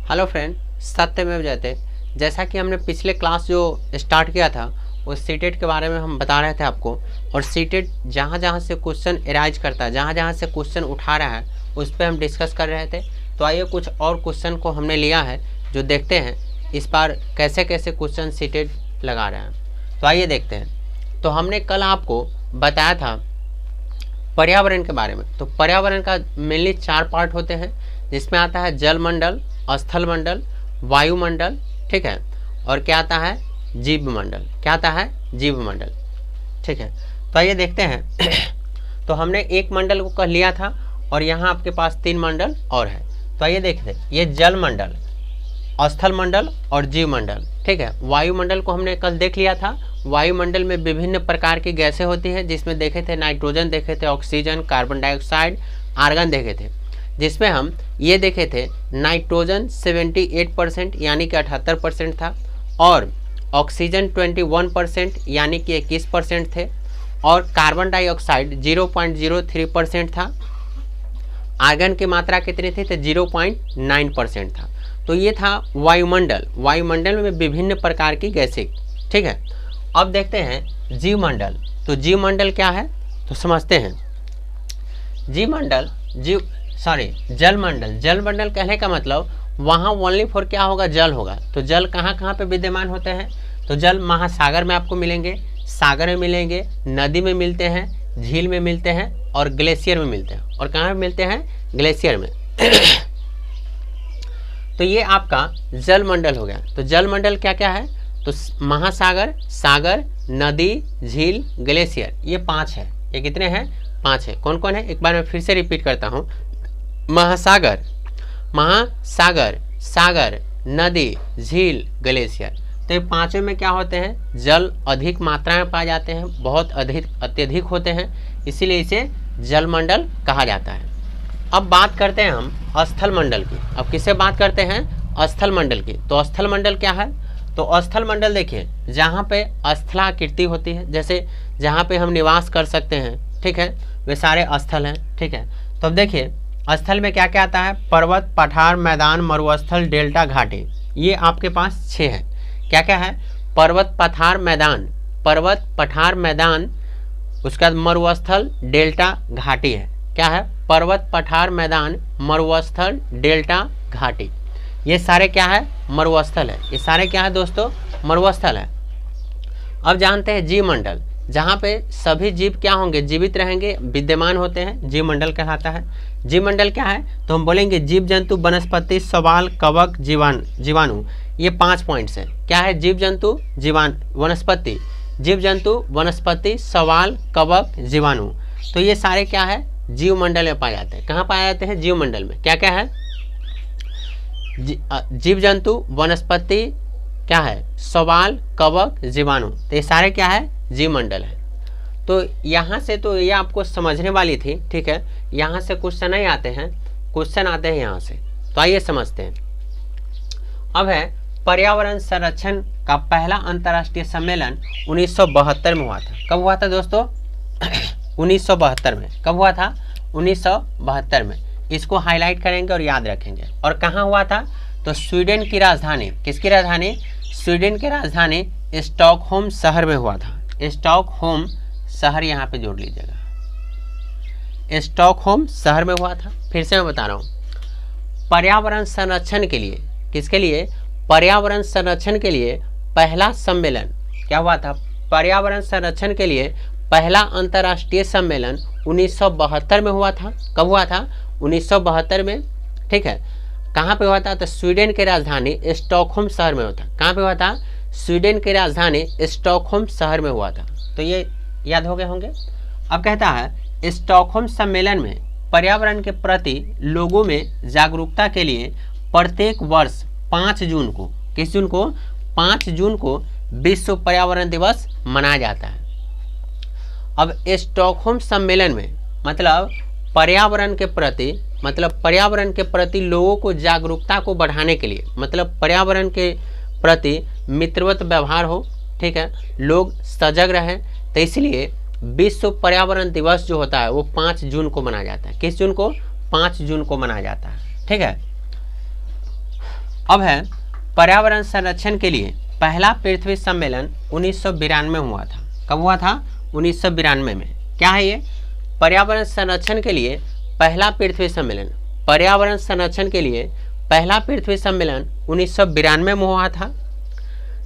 Hello friend, सत्यमेव जयते। जैसा कि हमने पिछले क्लास जो स्टार्ट किया था उस सीटेट के बारे में हम बता रहे थे आपको, और सीटेट जहाँ जहाँ से क्वेश्चन एराइज करता है, जहाँ जहाँ से क्वेश्चन उठा रहा है उस पर हम डिस्कस कर रहे थे। तो आइए कुछ और क्वेश्चन को हमने लिया है जो देखते हैं इस बार कैसे कैसे क्वेश्चन सीटेट लगा रहे हैं। तो आइए देखते हैं। तो हमने कल आपको बताया था पर्यावरण के बारे में। तो पर्यावरण का मेनली 4 पार्ट होते हैं, जिसमें आता है जल मंडल, स्थल मंडल, वायुमंडल, ठीक है, और क्या आता है, जीव मंडल। क्या आता है, जीव मंडल, ठीक है। तो आइए देखते हैं। तो हमने एक मंडल को कह लिया था और यहाँ आपके पास 3 मंडल और है। तो आइए देखते हैं, ये जल मंडल, स्थल मंडल और जीव मंडल, ठीक है। वायुमंडल को हमने कल देख लिया था। वायुमंडल में विभिन्न प्रकार की गैसें होती हैं, जिसमें देखे थे नाइट्रोजन देखे थे, ऑक्सीजन, कार्बन डाइऑक्साइड, आर्गन देखे थे। जिसमें हम ये देखे थे नाइट्रोजन 78% यानी कि 78% था, और ऑक्सीजन 21% यानी कि 21% थे, और कार्बन डाइऑक्साइड 0.03% था। आर्गन की मात्रा कितनी थी, तो 0.9% था। तो ये था वायुमंडल। वायुमंडल में विभिन्न प्रकार की गैसें, ठीक है। अब देखते हैं जीव मंडल। तो जीव मंडल क्या है तो समझते हैं। जल मंडल। जल मंडल कहने का मतलब वहाँ ओनली फॉर क्या होगा, जल होगा। तो जल कहाँ कहाँ पे विद्यमान होते हैं, तो जल महासागर में आपको मिलेंगे, सागर में मिलेंगे, नदी में मिलते हैं, झील में मिलते हैं, और ग्लेशियर में मिलते हैं। और कहाँ मिलते हैं, ग्लेशियर में। तो ये आपका जल मंडल हो गया। तो जल मंडल क्या क्या है, तो महासागर, सागर, नदी, झील, ग्लेशियर, ये 5 है। ये कितने हैं, 5 है। कौन कौन है, एक बार मैं फिर से रिपीट करता हूँ। महासागर, सागर, नदी, झील, ग्लेशियर। तो ये 5 में क्या होते हैं, जल अधिक मात्रा में पाए जाते हैं, बहुत अत्यधिक होते हैं, इसीलिए इसे जल मंडल कहा जाता है। अब बात करते हैं हम स्थल मंडल की। अब किससे बात करते हैं, स्थल मंडल की। तो स्थल मंडल क्या है, तो स्थल मंडल देखिए जहाँ पे स्थलाकृति होती है, जैसे जहाँ पे हम निवास कर सकते हैं, ठीक है, वे सारे स्थल हैं, ठीक है। तो अब देखिए स्थल में क्या क्या आता है, पर्वत, पठार, मैदान, मरुस्थल, डेल्टा, घाटी। ये आपके पास 6 है। क्या क्या है, पर्वत, पठार, मैदान, पर्वत, पठार, मैदान, उसके बाद मरुस्थल, डेल्टा, घाटी है। क्या है, पर्वत, पठार, मैदान, मरुस्थल, डेल्टा, घाटी। ये सारे क्या है, मरुस्थल है। ये सारे क्या है दोस्तों, मरुस्थल है। अब जानते हैं जीव मंडल, जहाँ पे सभी जीव क्या होंगे, जीवित रहेंगे, विद्यमान होते हैं, जीव मंडल कहलाता है। जीव मंडल क्या है, तो हम बोलेंगे जीव जंतु, वनस्पति, शैवाल, कवक, जीवाणु। ये 5 पॉइंट्स हैं। क्या है, जीव जंतु, वनस्पति, जीव जंतु, वनस्पति, शैवाल, कवक, जीवाणु। तो ये सारे क्या है, जीव मंडल में पाए जाते हैं। कहाँ पाए जाते हैं, जीव मंडल में। क्या क्या है, जीव जंतु, वनस्पति, क्या है, शैवाल, कवक, जीवाणु। तो ये सारे क्या है, जीव मंडल है। तो यहाँ से तो ये आपको समझने वाली थी, ठीक है। यहाँ से क्वेश्चन नहीं आते हैं, क्वेश्चन आते हैं यहाँ से। तो आइए समझते हैं। अब है पर्यावरण संरक्षण का पहला अंतर्राष्ट्रीय सम्मेलन 1972 में हुआ था। कब हुआ था दोस्तों, 1972 में। कब हुआ था, 1972 में। इसको हाईलाइट करेंगे और याद रखेंगे। और कहाँ हुआ था, तो स्वीडन की राजधानी, किसकी राजधानी, स्वीडन की राजधानी स्टॉकहोम शहर में हुआ था। स्टॉकहोम शहर यहाँ पे जोड़ लीजिएगा, स्टॉकहोम शहर में हुआ था। फिर से मैं बता रहा हूँ, पर्यावरण संरक्षण के लिए, किसके लिए, पर्यावरण संरक्षण के लिए पहला सम्मेलन क्या हुआ था, पर्यावरण संरक्षण के लिए पहला अंतर्राष्ट्रीय सम्मेलन 1972 में हुआ था। कब हुआ था, 1972 में, ठीक है। कहाँ पे हुआ था, तो स्वीडन की राजधानी स्टॉकहोम शहर में हुआ था। कहाँ पे हुआ था, स्वीडन की राजधानी स्टॉकहोम शहर में हुआ था। तो ये याद हो गए होंगे। अब कहता है स्टॉकहोम सम्मेलन में पर्यावरण के प्रति लोगों में जागरूकता के लिए प्रत्येक वर्ष 5 जून को, किस जून को, 5 जून को विश्व पर्यावरण दिवस मनाया जाता है। अब स्टॉकहोम सम्मेलन में मतलब पर्यावरण के प्रति लोगों को जागरूकता को बढ़ाने के लिए, मतलब पर्यावरण के प्रति मित्रवत व्यवहार हो, ठीक है, लोग सजग रहें। तो इसलिए विश्व पर्यावरण दिवस जो होता है वो 5 जून को मनाया जाता है। किस जून को, 5 जून को मनाया जाता है, ठीक है। अब है पर्यावरण संरक्षण के लिए पहला पृथ्वी सम्मेलन 1992 हुआ था। कब हुआ था? 1992 में। क्या है ये? पर्यावरण संरक्षण के लिए पहला पृथ्वी सम्मेलन। पर्यावरण संरक्षण के लिए पहला पृथ्वी सम्मेलन 1992 में हुआ था,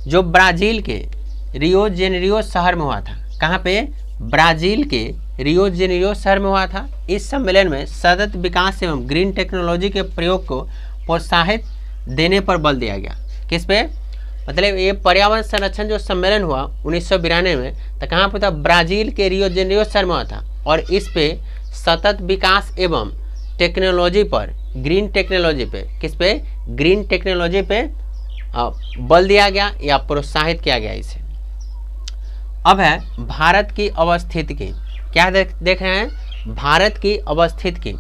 जो ब्राजील के रियो जेनेरियो शहर में हुआ था। कहाँ पे? ब्राजील के रियो जेनेरियो शहर में हुआ था। इस सम्मेलन में सतत विकास एवं ग्रीन टेक्नोलॉजी के प्रयोग को प्रोत्साहित देने पर बल दिया गया। किस पे? मतलब ये पर्यावरण संरक्षण जो सम्मेलन हुआ 1992 में, तो कहाँ पर था? ब्राजील के रियो जेनेरियो शहर में हुआ था। और इस पे सतत विकास एवं टेक्नोलॉजी पर, ग्रीन टेक्नोलॉजी पे, किस पे? ग्रीन टेक्नोलॉजी पे बल दिया गया या प्रोत्साहित किया गया इसे। अब है भारत की अवस्थिति की। क्या देख रहे हैं? भारत की अवस्थिति की।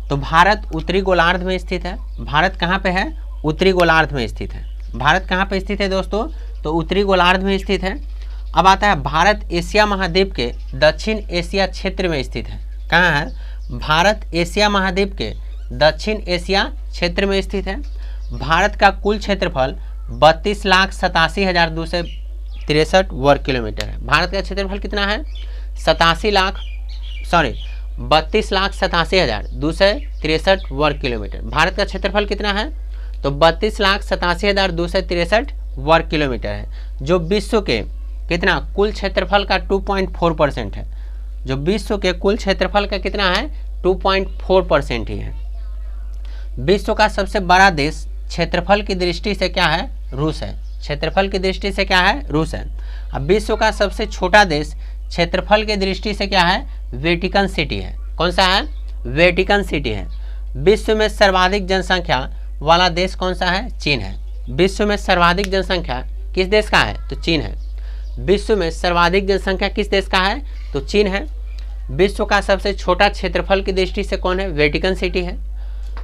तो भारत उत्तरी गोलार्ध में स्थित है। भारत कहाँ पे है? उत्तरी गोलार्ध में स्थित है। भारत कहाँ पे स्थित है दोस्तों? तो उत्तरी गोलार्ध में स्थित है। अब आता है भारत एशिया महाद्वीप के दक्षिण एशिया क्षेत्र में स्थित है। कहाँ है? भारत एशिया महाद्वीप के दक्षिण एशिया क्षेत्र में स्थित है। भारत का कुल क्षेत्रफल 32,87,263 वर्ग किलोमीटर है। भारत का क्षेत्रफल कितना है? 32,87,263 वर्ग किलोमीटर। भारत का क्षेत्रफल कितना है? तो 32,87,263 वर्ग किलोमीटर है, जो विश्व के कितना? कुल क्षेत्रफल का 2.4% है। जो विश्व के कुल क्षेत्रफल का कितना है? 2.4% ही है। विश्व का सबसे बड़ा देश क्षेत्रफल की दृष्टि से क्या है? रूस है। क्षेत्रफल की दृष्टि से क्या है? रूस है। अब विश्व का सबसे छोटा देश क्षेत्रफल की दृष्टि से क्या है? वेटिकन सिटी है। कौन सा है? वेटिकन सिटी है। विश्व में सर्वाधिक जनसंख्या वाला देश कौन सा है? चीन है। विश्व में सर्वाधिक जनसंख्या किस देश का है? तो चीन है। विश्व में सर्वाधिक जनसंख्या किस देश का है? तो चीन है। विश्व का सबसे छोटा क्षेत्रफल की दृष्टि से कौन है? वेटिकन सिटी है।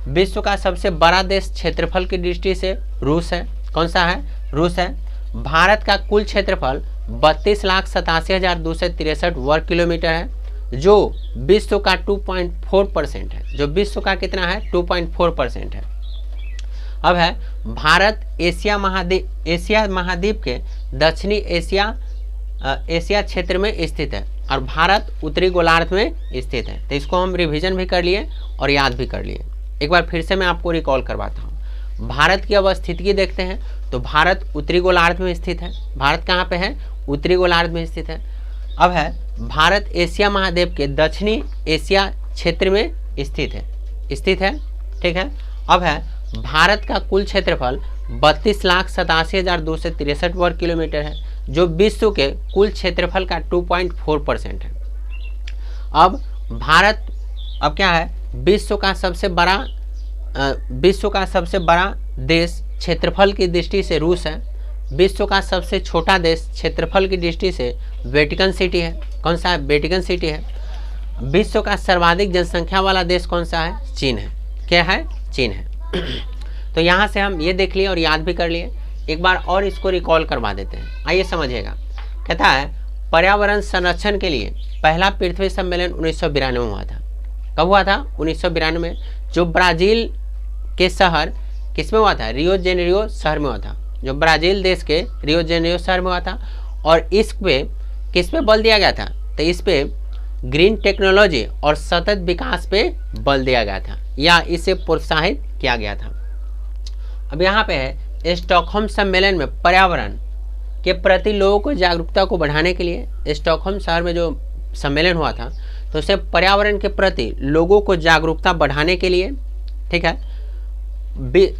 विश्व का सबसे बड़ा देश क्षेत्रफल की दृष्टि से रूस है। कौन सा है? रूस है। भारत का कुल क्षेत्रफल 32,87,263 वर्ग किलोमीटर है, जो विश्व का 2.4% है। जो विश्व का कितना है? 2.4% है। अब है भारत एशिया महाद्वीप के दक्षिणी एशिया क्षेत्र में स्थित है और भारत उत्तरी गोलार्ध में स्थित है। तो इसको हम रिवीजन भी कर लिए और याद भी कर लिए। एक बार फिर से मैं आपको रिकॉल करवाता हूँ। भारत की अवस्थिति देखते हैं तो भारत उत्तरी गोलार्ध में स्थित है। भारत कहाँ पे है? उत्तरी गोलार्ध में स्थित है। अब है भारत एशिया महाद्वीप के दक्षिणी एशिया क्षेत्र में स्थित है। ठीक है। अब है भारत का कुल क्षेत्रफल 32,87,263 वर्ग किलोमीटर है, जो विश्व के कुल क्षेत्रफल का 2.4% है। अब भारत अब क्या है? विश्व का सबसे बड़ा देश क्षेत्रफल की दृष्टि से रूस है। विश्व का सबसे छोटा देश क्षेत्रफल की दृष्टि से वेटिकन सिटी है। कौन सा है? वेटिकन सिटी है। विश्व का सर्वाधिक जनसंख्या वाला देश कौन सा है? चीन है। क्या है? चीन है। तो यहाँ से हम ये देख लिए और याद भी कर लिए। एक बार और इसको रिकॉल करवा देते हैं, आइए समझिएगा। कहता है पर्यावरण संरक्षण के लिए पहला पृथ्वी सम्मेलन 1992 में हुआ था। कब हुआ था? 1992 में, जो ब्राजील के शहर किस में हुआ था? रियो जेनेरियो शहर में हुआ था। जो ब्राजील देश के रियो जेनेरियो शहर में हुआ था। और इस पे किस पे बल दिया गया था? तो इस पे ग्रीन टेक्नोलॉजी और सतत विकास पे बल दिया गया था या इसे प्रोत्साहित किया गया था। अब यहाँ पे है स्टॉकहोम सम्मेलन में पर्यावरण के प्रति लोगों को जागरूकता को बढ़ाने के लिए स्टॉकहोम शहर में जो सम्मेलन हुआ था, तो उसे पर्यावरण के प्रति लोगों को जागरूकता बढ़ाने के लिए, ठीक है,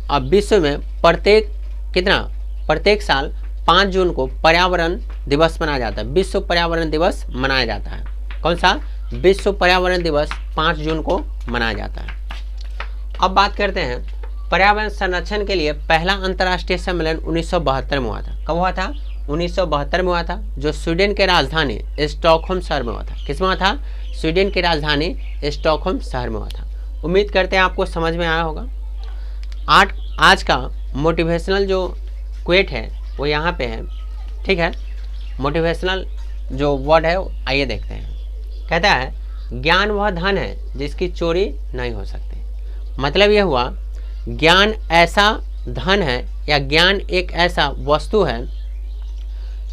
अब विश्व में प्रत्येक साल 5 जून को पर्यावरण दिवस मनाया जाता है। विश्व पर्यावरण दिवस मनाया जाता है। कौन सा? विश्व पर्यावरण दिवस 5 जून को मनाया जाता है। अब बात करते हैं पर्यावरण संरक्षण के लिए पहला अंतर्राष्ट्रीय सम्मेलन 1972 में हुआ था। कब हुआ था? 1972 में हुआ था, जो स्वीडन के राजधानी स्टॉकहोम शहर में हुआ था। किस में हुआ था? स्वीडन की राजधानी स्टॉकहोम शहर में हुआ था। उम्मीद करते हैं आपको समझ में आया होगा। आज का मोटिवेशनल जो क्वेट है वो यहाँ पे है, ठीक है। मोटिवेशनल जो वर्ड है आइए देखते हैं। कहता है ज्ञान वह धन है जिसकी चोरी नहीं हो सकती। मतलब ये हुआ ज्ञान ऐसा धन है या ज्ञान एक ऐसा वस्तु है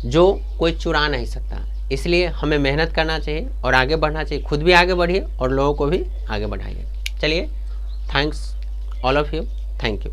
जो कोई चुरा नहीं सकता। इसलिए हमें मेहनत करना चाहिए और आगे बढ़ना चाहिए, खुद भी आगे बढ़िए और लोगों को भी आगे बढ़ाइए। चलिए, thanks all of you, thank you.